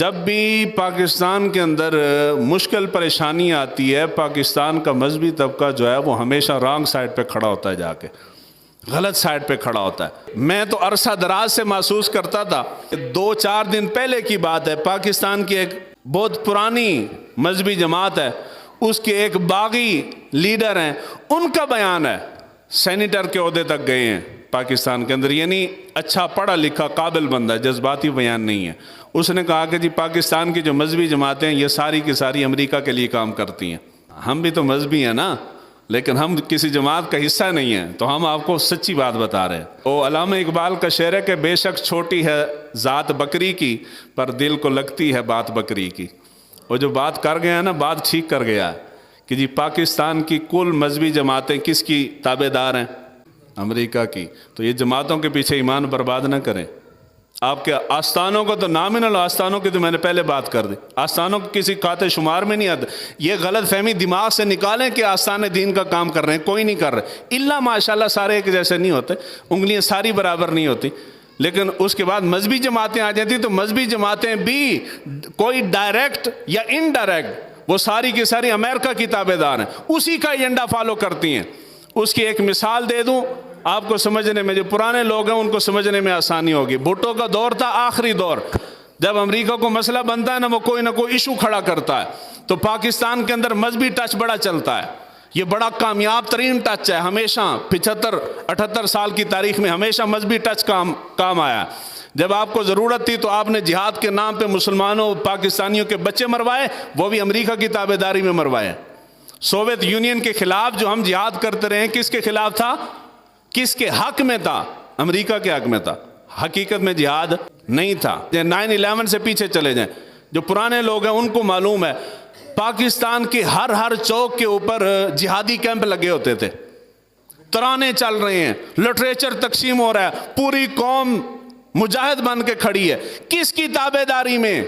جب بھی پاکستان کے اندر مشکل پریشانی آتی ہے، پاکستان کا مذہبی طبقہ جو ہے وہ ہمیشہ رانگ سائڈ پہ کھڑا ہوتا ہے، جا کے غلط سائڈ پہ کھڑا ہوتا ہے۔ میں تو عرصہ دراز سے محسوس کرتا تھا، 2-4 دن پہلے کی بات ہے، پاکستان کی ایک بہت پرانی مذہبی جماعت ہے، اس کے ایک باغی لیڈر ہیں، ان کا بیان ہے، سینیٹر کے عہدے تک گئے ہیں پاکستان کے اندر، یعنی اچھا پڑھا لکھا قابل بندہ، جذباتی بیان نہیں ہے۔ اس نے کہا کہ جی پاکستان کی جو مذہبی جماعتیں ہیں یہ ساری کی ساری امریکہ کے لیے کام کرتی ہیں۔ ہم بھی تو مذہبی ہیں نا، لیکن ہم کسی جماعت کا حصہ نہیں ہیں، تو ہم آپ کو سچی بات بتا رہے ہیں۔ وہ علامہ اقبال کا شعر ہے کہ بے شک چھوٹی ہے ذات بکری کی، پر دل کو لگتی ہے بات بکری کی۔ وہ جو بات کر گیا ہے نا، بات ٹھیک کر گیا ہے کہ جی پاکستان کی کل مذہبی جماعتیں کس کی تابع دار ہیں؟ امریکہ کی۔ تو یہ جماعتوں کے پیچھے ایمان برباد نہ کریں۔ آپ کے آستانوں کو تو نامنل آستانوں کی تو میں نے پہلے بات کر دی، آستانوں کو کسی خاطر شمار میں نہیں آتا۔ یہ غلط فہمی دماغ سے نکالیں کہ آستان دین کا کام کر رہے ہیں، کوئی نہیں کر رہے، الا ماشاءاللہ سارے ایک جیسے نہیں ہوتے، انگلیاں ساری برابر نہیں ہوتی۔ لیکن اس کے بعد مذہبی جماعتیں آ جاتی تو مذہبی جماعتیں بھی کوئی ڈائریکٹ یا انڈائریکٹ وہ ساری کی ساری امریکہ کی تابع دار ہیں، اسی کا ایجنڈا فالو کرتی ہیں۔ اس کی ایک مثال دے دوں آپ کو سمجھنے میں، جو پرانے لوگ ہیں ان کو سمجھنے میں آسانی ہوگی۔ بھٹو کا دور تھا، آخری دور، جب امریکہ کو مسئلہ بنتا ہے نا، وہ کوئی نہ کوئی ایشو کھڑا کرتا ہے، تو پاکستان کے اندر مذہبی ٹچ بڑا چلتا ہے۔ یہ بڑا کامیاب ترین ٹچ ہے، ہمیشہ 75-78 سال کی تاریخ میں ہمیشہ مذہبی ٹچ کام آیا۔ جب آپ کو ضرورت تھی تو آپ نے جہاد کے نام پہ مسلمانوں پاکستانیوں کے بچے مروائے، وہ بھی امریکہ کی تابع داری میں مروائے۔ سوویت یونین کے خلاف جو ہم جہاد کرتے رہے، کس کے خلاف تھا؟ کس کے حق میں تھا؟ امریکہ کے حق میں تھا، حقیقت میں جہاد نہیں تھا۔ 9/11 سے پیچھے چلے جائیں، جو پرانے لوگ ہیں ان کو معلوم ہے، پاکستان کے ہر چوک کے اوپر جہادی کیمپ لگے ہوتے تھے، ترانے چل رہے ہیں، لٹریچر تقسیم ہو رہا ہے، پوری قوم مجاہد بن کے کھڑی ہے۔ کس کی تابع داری میں؟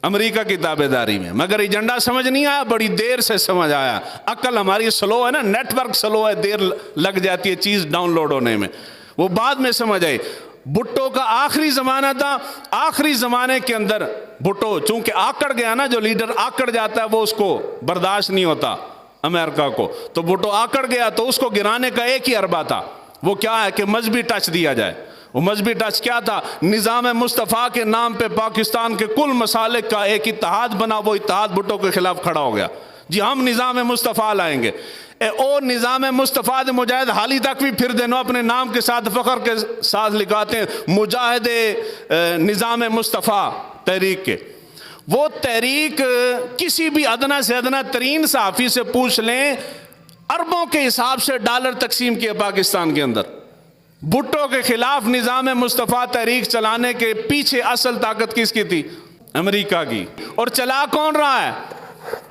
امریکہ کی تابع داری میں۔ مگر ایجنڈا سمجھ نہیں آیا، بڑی دیر سے سمجھ آیا۔ عقل ہماری سلو ہے نا، نیٹ ورک سلو ہے، دیر لگ جاتی ہے چیز ڈاؤن لوڈ ہونے میں، وہ بعد میں سمجھ آئی۔ بھٹو کا آخری زمانہ تھا، آخری زمانے کے اندر بھٹو چونکہ آکڑ گیا نا، جو لیڈر آکڑ جاتا ہے وہ اس کو برداشت نہیں ہوتا امریکہ کو، تو بھٹو آکڑ گیا تو اس کو گرانے کا ایک ہی اربہ تھا، وہ کیا ہے کہ مذہبی ٹچ دیا جائے۔ وہ مذہبی ٹچ کیا تھا؟ نظام مصطفیٰ کے نام پہ پاکستان کے کل مسالک کا ایک اتحاد بنا، وہ اتحاد بھٹو کے خلاف کھڑا ہو گیا، جی ہم نظام مصطفیٰ لائیں گے۔ اور نظام مصطفیٰ دے مجاہد حالی تک بھی پھر دینو اپنے نام کے ساتھ فخر کے ساتھ لکھاتے ہیں مجاہد نظام مصطفیٰ تحریک کے۔ وہ تحریک کسی بھی ادنا سے ادنا ترین صحافی سے پوچھ لیں، اربوں کے حساب سے ڈالر تقسیم کیا پاکستان کے اندر۔ بھٹو کے خلاف نظام مصطفیٰ تحریک چلانے کے پیچھے اصل طاقت کس کی تھی؟ امریکہ کی۔ اور چلا کون رہا ہے؟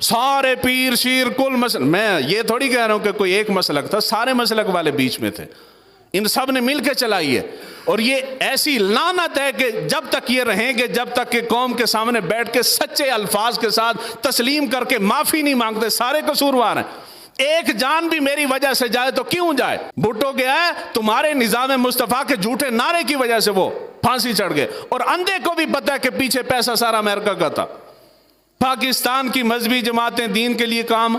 سارے پیر شیر کل مسلک، میں یہ تھوڑی کہہ رہا ہوں کہ کوئی ایک مسلک تھا، سارے مسلک والے بیچ میں تھے، ان سب نے مل کے چلائی ہے۔ اور یہ ایسی لعنت ہے کہ جب تک یہ رہیں گے، جب تک کہ قوم کے سامنے بیٹھ کے سچے الفاظ کے ساتھ تسلیم کر کے معافی نہیں مانگتے، سارے قصوروار ہیں۔ ایک جان بھی میری وجہ سے جائے تو کیوں جائے؟ بھٹو گیا ہے تمہارے نظام مصطفیٰ کے جھوٹے نعرے کی وجہ سے وہ پھانسی چڑھ گئے، اور اندھے کو بھی پتہ ہے کہ پیچھے پیسہ سارا امریکہ کا تھا۔ پاکستان کی مذہبی جماعتیں دین کے لیے کام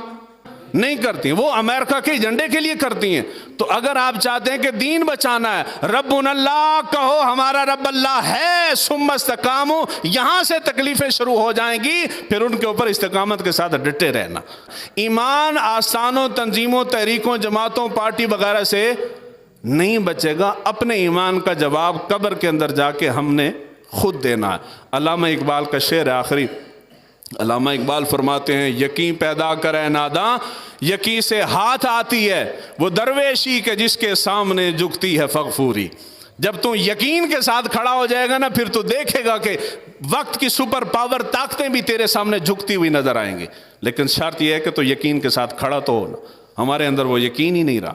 نہیں کرتی، وہ امریکہ کے ایجنڈے کے لیے کرتی ہیں۔ تو اگر آپ چاہتے ہیں کہ دین بچانا ہے، ربنا اللہ کہو، ہمارا رب اللہ ہے، ثم استقاموا، یہاں سے تکلیفیں شروع ہو جائیں گی، پھر ان کے اوپر استقامت کے ساتھ ڈٹے رہنا۔ ایمان آستانوں، تنظیموں، تحریکوں، جماعتوں، پارٹی وغیرہ سے نہیں بچے گا، اپنے ایمان کا جواب قبر کے اندر جا کے ہم نے خود دینا ہے۔ علامہ اقبال کا شعر ہے آخری، علامہ اقبال فرماتے ہیں، یقین پیدا کرے ناداں، یقین سے ہاتھ آتی ہے وہ درویشی کے جس کے سامنے جھکتی ہے فغفوری۔ جب تو یقین کے ساتھ کھڑا ہو جائے گا نا، پھر تو دیکھے گا کہ وقت کی سپر پاور طاقتیں بھی تیرے سامنے جھکتی ہوئی نظر آئیں گی، لیکن شرط یہ ہے کہ تو یقین کے ساتھ کھڑا تو ہو نا۔ ہمارے اندر وہ یقین ہی نہیں رہا۔